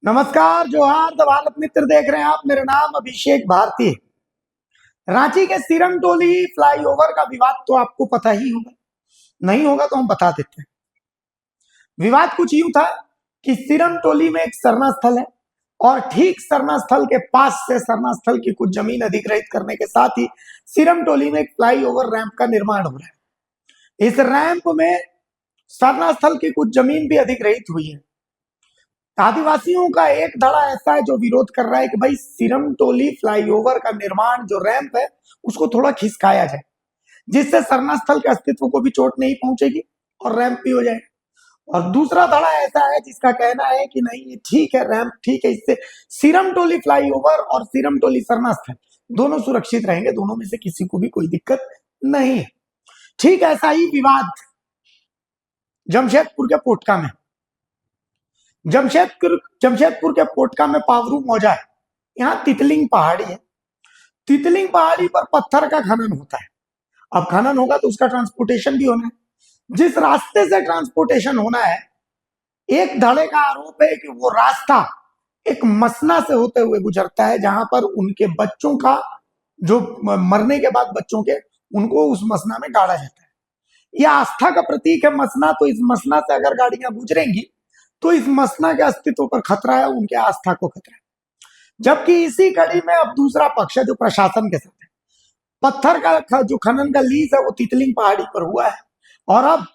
नमस्कार, जोहार, द भारत मित्र देख रहे हैं आप। मेरा नाम अभिषेक भारती है। रांची के सिरमटोली फ्लाईओवर का विवाद तो आपको पता ही होगा, नहीं होगा तो हम बता देते हैं। विवाद कुछ यूं था कि सिरमटोली में एक सरना स्थल है और ठीक सरना स्थल के पास से सरना स्थल की कुछ जमीन अधिग्रहित करने के साथ ही सिरमटोली में एक फ्लाईओवर रैंप का निर्माण हो रहा है। इस रैंप में सरना स्थल की कुछ जमीन भी अधिग्रहित हुई है। आदिवासियों का एक धड़ा ऐसा है जो विरोध कर रहा है कि भाई सिरमटोली फ्लाईओवर का निर्माण, जो रैंप है, उसको थोड़ा खिसकाया जाए, जिससे सरना स्थल के अस्तित्व को भी चोट नहीं पहुंचेगी और रैंप भी हो जाए। और दूसरा धड़ा ऐसा है जिसका कहना है कि नहीं, ये ठीक है, रैंप ठीक है, इससे सिरमटोली फ्लाईओवर और सिरमटोली सरना स्थल दोनों सुरक्षित रहेंगे, दोनों में से किसी को भी कोई दिक्कत नहीं है। ठीक ऐसा ही विवाद जमशेदपुर के पोटका में, जमशेदपुर के पोटका में पावरू मौजा है। यहाँ तितलिंग पहाड़ी है। तितलिंग पहाड़ी पर पत्थर का खनन होता है। अब खनन होगा तो उसका ट्रांसपोर्टेशन भी होना है। जिस रास्ते से ट्रांसपोर्टेशन होना है, एक धड़े का आरोप है कि वो रास्ता एक मसना से होते हुए गुजरता है, जहां पर उनके बच्चों का, जो मरने के बाद बच्चों के, उनको उस मसना में गाड़ा जाता है। यह आस्था का प्रतीक है मसना। तो इस मसना से अगर गाड़ियां गुजरेंगी तो इस मसना के अस्तित्व पर खतरा है, उनके आस्था को खतरा है। जबकि इसी कड़ी में अब दूसरा पक्ष है जो प्रशासन के साथ है। पत्थर का जो खनन का लीज है वो तितलिंग पहाड़ी पर हुआ है और अब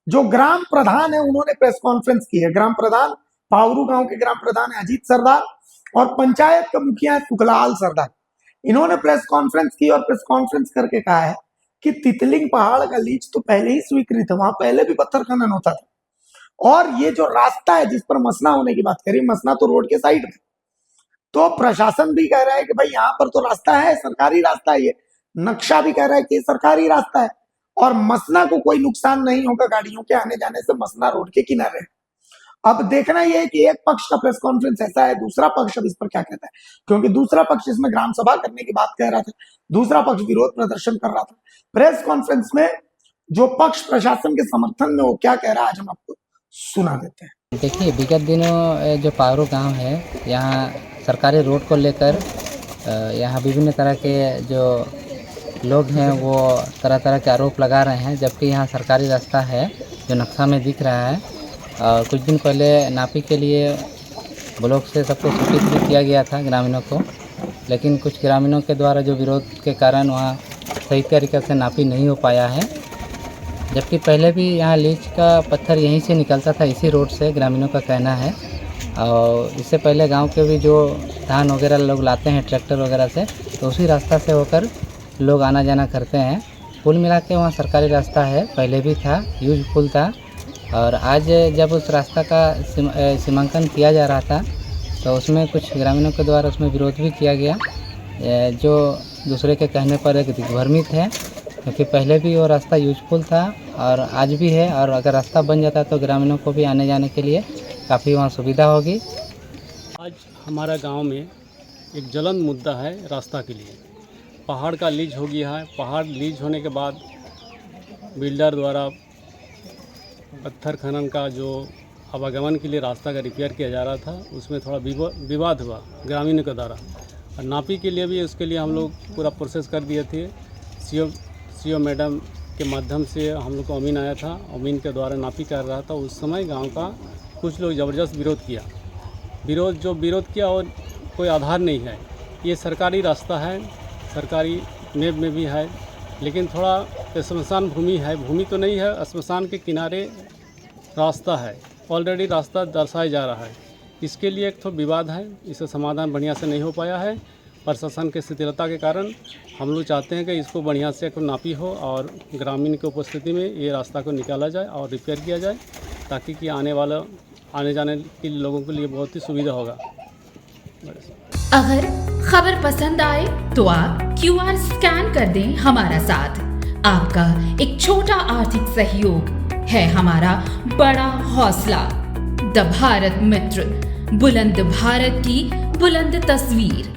जो ग्राम प्रधान है उन्होंने प्रेस कॉन्फ्रेंस की है। ग्राम प्रधान, पावरू गांव के ग्राम प्रधान है अजीत सरदार और पंचायत का मुखिया है सुखलाल सरदार। इन्होंने प्रेस कॉन्फ्रेंस की और प्रेस कॉन्फ्रेंस करके कहा है कि तितलिंग पहाड़ का लीज तो पहले ही स्वीकृत है, वहां पहले भी पत्थर खनन होता था। और ये जो रास्ता है जिस पर मसना होने की बात करी, मसना तो रोड के साइड में, तो प्रशासन भी कह रहा है कि भाई यहाँ पर तो रास्ता है, सरकारी रास्ता है, ये नक्शा भी कह रहा है कि सरकारी रास्ता है और मसना को कोई नुकसान नहीं होगा गाड़ियों के आने जाने से, मसना रोड के किनारे है। अब देखना यह है कि एक पक्ष का प्रेस कॉन्फ्रेंस ऐसा है, दूसरा पक्ष अब इस पर क्या कहता है, क्योंकि दूसरा पक्ष इसमें ग्राम सभा करने की बात कह रहा था, दूसरा पक्ष विरोध प्रदर्शन कर रहा था। प्रेस कॉन्फ्रेंस में जो पक्ष प्रशासन के समर्थन में वो क्या कह रहा है, आज हम आपको सुना देते हैं। देखिए, विगत दिनों जो पावरू गांव है, यहाँ सरकारी रोड को लेकर यहाँ विभिन्न तरह के जो लोग हैं वो तरह तरह के आरोप लगा रहे हैं, जबकि यहाँ सरकारी रास्ता है जो नक्शा में दिख रहा है। और कुछ दिन पहले नापी के लिए ब्लॉक से सबको सूचित भी किया गया था ग्रामीणों को, लेकिन कुछ ग्रामीणों के द्वारा जो विरोध के कारण वहाँ सही तरीके से नापी नहीं हो पाया है। जबकि पहले भी यहाँ लीच का पत्थर यहीं से निकलता था, इसी रोड से, ग्रामीणों का कहना है। और इससे पहले गांव के भी जो धान वगैरह लोग लाते हैं ट्रैक्टर वगैरह से, तो उसी रास्ता से होकर लोग आना जाना करते हैं। कुल मिला के वहाँ सरकारी रास्ता है, पहले भी था, यूजफुल था। और आज जब उस रास्ता का सीमांकन किया जा रहा था तो उसमें कुछ ग्रामीणों के द्वारा उसमें विरोध भी किया गया, जो दूसरे के कहने पर एक दिग्भ्रमित है, क्योंकि पहले भी वो रास्ता यूजफुल था और आज भी है। और अगर रास्ता बन जाता है तो ग्रामीणों को भी आने जाने के लिए काफ़ी वहाँ सुविधा होगी। आज हमारा गांव में एक ज्वलंत मुद्दा है रास्ता के लिए। पहाड़ का लीज हो गया है। पहाड़ लीज होने के बाद बिल्डर द्वारा पत्थर खनन का जो आवागमन के लिए रास्ता का रिपेयर किया जा रहा था, उसमें थोड़ा विवाद हुआ ग्रामीणों के द्वारा। और नापी के लिए भी उसके लिए हम लोग पूरा प्रोसेस कर दिए थे। सीओ मैडम के माध्यम से हम लोग को अमीन आया था, अमीन के द्वारा नापी कर रहा था। उस समय गांव का कुछ लोग ज़बरदस्त विरोध किया। विरोध किया और कोई आधार नहीं है। ये सरकारी रास्ता है, सरकारी नेब में भी है, लेकिन थोड़ा स्मशान भूमि है। भूमि तो नहीं है, स्मशान के किनारे रास्ता है, ऑलरेडी रास्ता दर्शाया जा रहा है। इसके लिए एक तो विवाद है, इसका समाधान बढ़िया से नहीं हो पाया है। प्रशासन के शिथिलता के कारण हम लोग चाहते हैं कि इसको बढ़िया से नापी हो और ग्रामीण की उपस्थिति में ये रास्ता को निकाला जाए और रिपेयर किया जाए, ताकि कि आने जाने के लोगों के लिए बहुत ही सुविधा होगा। अगर खबर पसंद आए तो आप QR स्कैन कर दें हमारा साथ। आपका एक छोटा आर्थिक सहयोग है हमारा बड़ा हौसला। द भारत मित्र, बुलंद भारत की बुलंद तस्वीर।